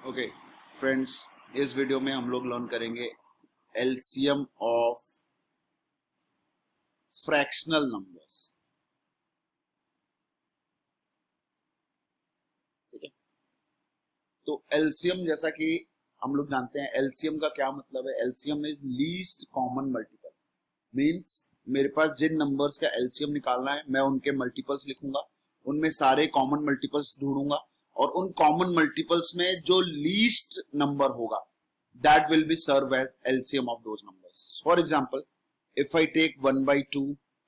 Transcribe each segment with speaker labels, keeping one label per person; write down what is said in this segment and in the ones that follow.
Speaker 1: Okay friends, इस video में हम लोग लर्न करेंगे एलसीएम ऑफ फ्रैक्शनल नंबर्स। ठीक है, तो एलसीएम जैसा कि हम लोग जानते हैं, एलसीएम का क्या मतलब है। LCM is least common multiple. Means मेरे पास जिन नंबर्स का एलसीएम निकालना है, मैं उनके मल्टीपल्स लिखूंगा, उनमें सारे कॉमन मल्टीपल्स ढूंढूंगा और उन कॉमन मल्टीपल्स में जो लीस्ट नंबर होगा that will be serve as LCM of those numbers. For example, if I take 1 by 2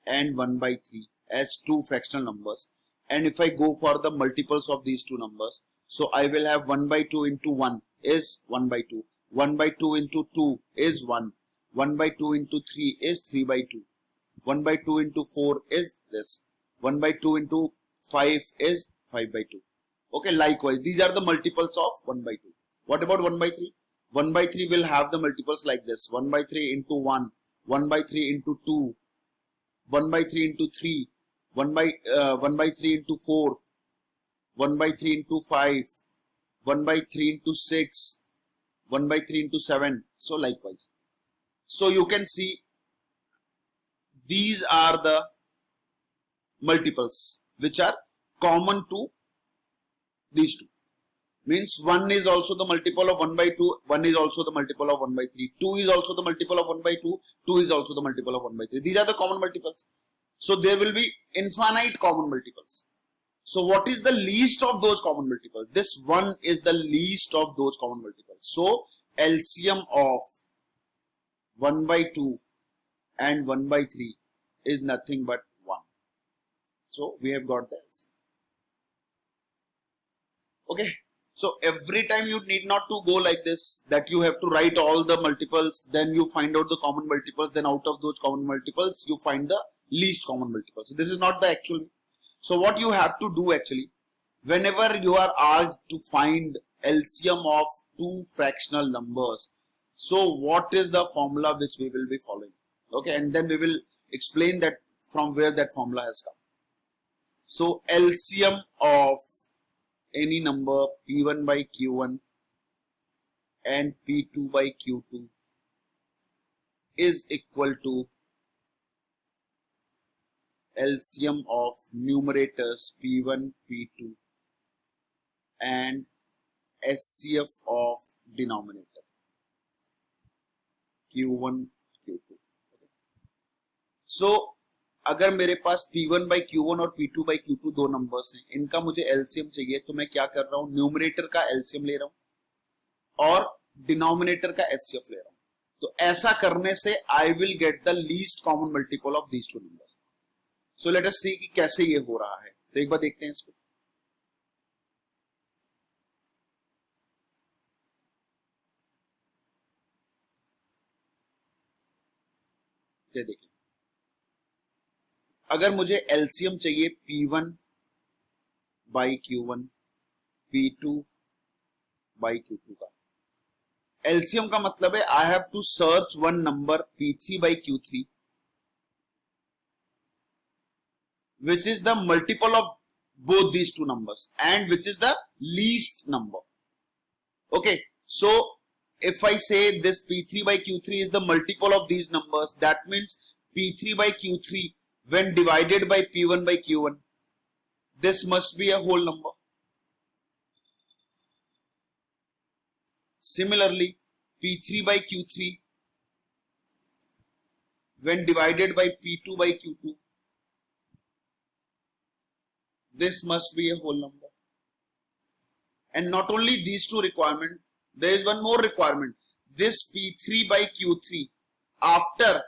Speaker 1: and 1 by 3 as two fractional numbers, and if I go for the multiples of these two numbers, so I will have 1 by 2 into 1 is 1 by 2, 1 by 2 into 2 is 1, 1 by 2 into 3 is 3 by 2, 1 by 2 into 4 is this, 1 by 2 into 5 is 5 by 2. Okay, likewise, these are the multiples of 1 by 2. What about 1 by 3? 1 by 3 will have the multiples like this: 1 by 3 into 1, 1 by 3 into 2, 1 by 3 into 3, 1 by 3 into 4, 1 by 3 into 5, 1 by 3 into 6, 1 by 3 into 7. So likewise. So you can see these are the multiples which are common to these two. Means 1 is also the multiple of 1 by 2, 1 is also the multiple of 1 by 3, 2 is also the multiple of 1 by 2, 2 is also the multiple of 1 by 3. These are the common multiples. So there will be infinite common multiples. So what is the least of those common multiples? This 1 is the least of those common multiples. So LCM of 1 by 2 and 1 by 3 is nothing but 1. So we have got the LCM. Okay. So every time you need not to go like this, that you have to write all the multiples, then you find out the common multiples, then out of those common multiples you find the least common multiple. So this is not the actual. So what you have to do actually, whenever you are asked to find LCM of two fractional numbers, so what is the formula which we will be following? Okay, and then we will explain that from where that formula has come. So LCM of any number P1 by Q1 and P2 by Q2 is equal to LCM of numerators P1, P2 and SCF of denominator Q1, Q2. So अगर मेरे पास P1 by Q1 और P2 by Q2 दो numbers हैं, इनका मुझे LCM चाहिए, तो मैं क्या कर रहा हूं, न्यूमरेटर का एलसीएम ले रहा हूं और डिनोमिनेटर का एचसीएफ ले रहा हूं. तो ऐसा करने से I will get the least common multiple of these two numbers. So let us see कि कैसे ये हो रहा है. तो एक बार देखते हैं इसको. देखिए, अगर मुझे एलसीएम चाहिए P1 by Q1, P2 by Q2 का. एलसीएम का मतलब है I have to search one number P3 by Q3 which is the multiple of both these two numbers and which is the least number. Okay, so if I say this P3 by Q3 is the multiple of these numbers, that means P3 by Q3 when divided by P1 by Q1, this must be a whole number. Similarly, P3 by Q3 when divided by P2 by Q2, this must be a whole number. And not only these two requirements, there is one more requirement. This P3 by Q3, after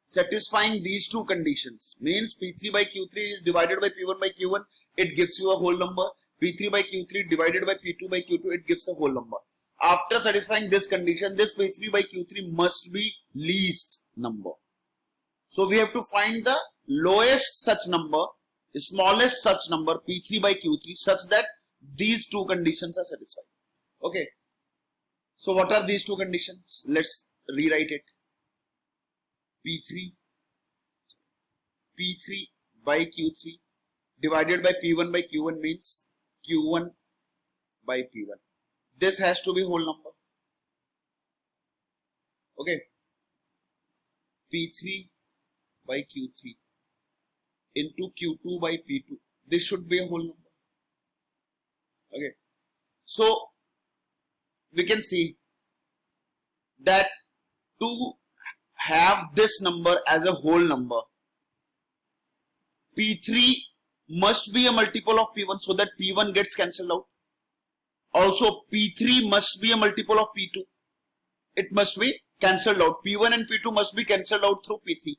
Speaker 1: satisfying these two conditions, means P3 by Q3 is divided by P1 by Q1, it gives you a whole number. P3 by Q3 divided by P2 by Q2, it gives a whole number. After satisfying this condition, this P3 by Q3 must be least number. So we have to find the lowest such number, smallest such number P3 by Q3 such that these two conditions are satisfied. Okay. So what are these two conditions? Let's rewrite it. P3 by Q3 divided by P1 by Q1 means Q1 by P1. this has to be whole number. Okay, P3 by Q3 into Q2 by P2. This should be a whole number. Okay, so we can see that to have this number as a whole number, P3 must be a multiple of P1 so that P1 gets cancelled out. Also, P3 must be a multiple of P2. It must be cancelled out. P1 and P2 must be cancelled out through P3.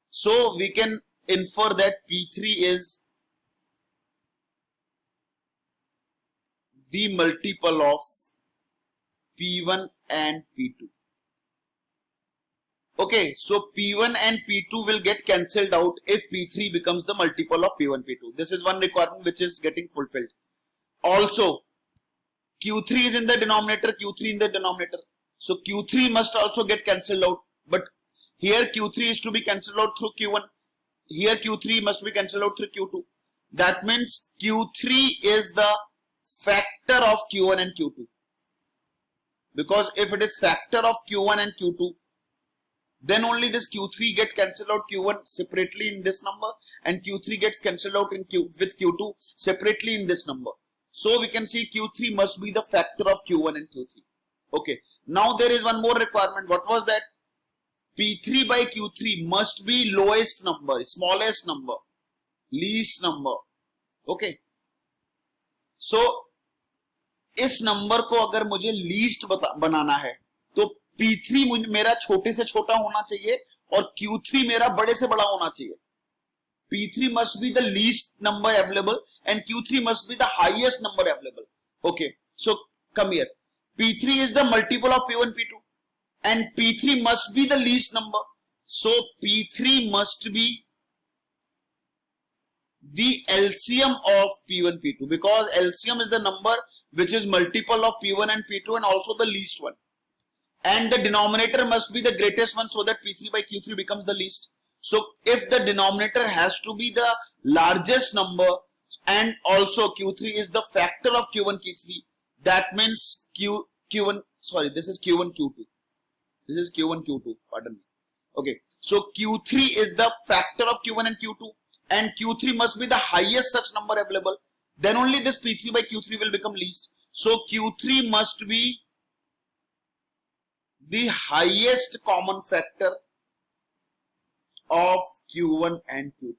Speaker 1: So we can infer that P3 is the multiple of P1 and P2. Okay, so P1 and P2 will get cancelled out if P3 becomes the multiple of P1, P2. This is one requirement which is getting fulfilled. Also, Q3 is in the denominator, Q3 in the denominator. So Q3 must also get cancelled out. But here Q3 is to be cancelled out through Q1. Here Q3 must be cancelled out through Q2. That means Q3 is the factor of Q1 and Q2. Because if it is factor of Q1 and Q2, then only this Q3 get cancelled out Q1 separately in this number, and Q3 gets cancelled out in with Q2 separately in this number. So we can see Q3 must be the factor of Q1 and Q3. Okay. Now there is one more requirement. What was that? P3 by Q3 must be lowest number, smallest number, least number. Okay. So इस number को अगर मुझे least बनाना है तो P3 मेरा छोटे से छोटा होना चाहिए और Q3 मेरा बड़े से बड़ा होना चाहिए. P3 must be the least number available and Q3 must be the highest number available. Okay, so come here. P3 is the multiple of P1, P2 and P3 must be the least number. So P3 must be the LCM of P1, P2 because LCM is the number which is multiple of P1 and P2 and also the least one. And the denominator must be the greatest one so that P3 by Q3 becomes the least. So if the denominator has to be the largest number and also Q3 is the factor of Q1, Q3, that means Q1, sorry, this is Q1, Q2. This is Q1, Q2, pardon me. Okay, so Q3 is the factor of Q1 and Q2 and Q3 must be the highest such number available. Then only this P3 by Q3 will become least. So Q3 must be the highest common factor of Q1 and Q2.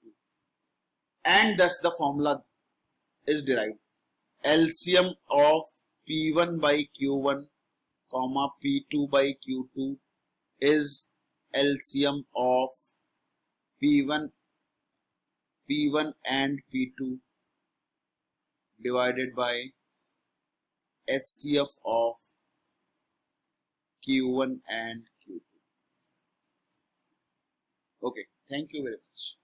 Speaker 1: And thus the formula is derived. LCM of P1 by Q1 comma P2 by Q2 is LCM of P1 and P2 divided by SCF of Q1 and Q2. Okay, thank you very much.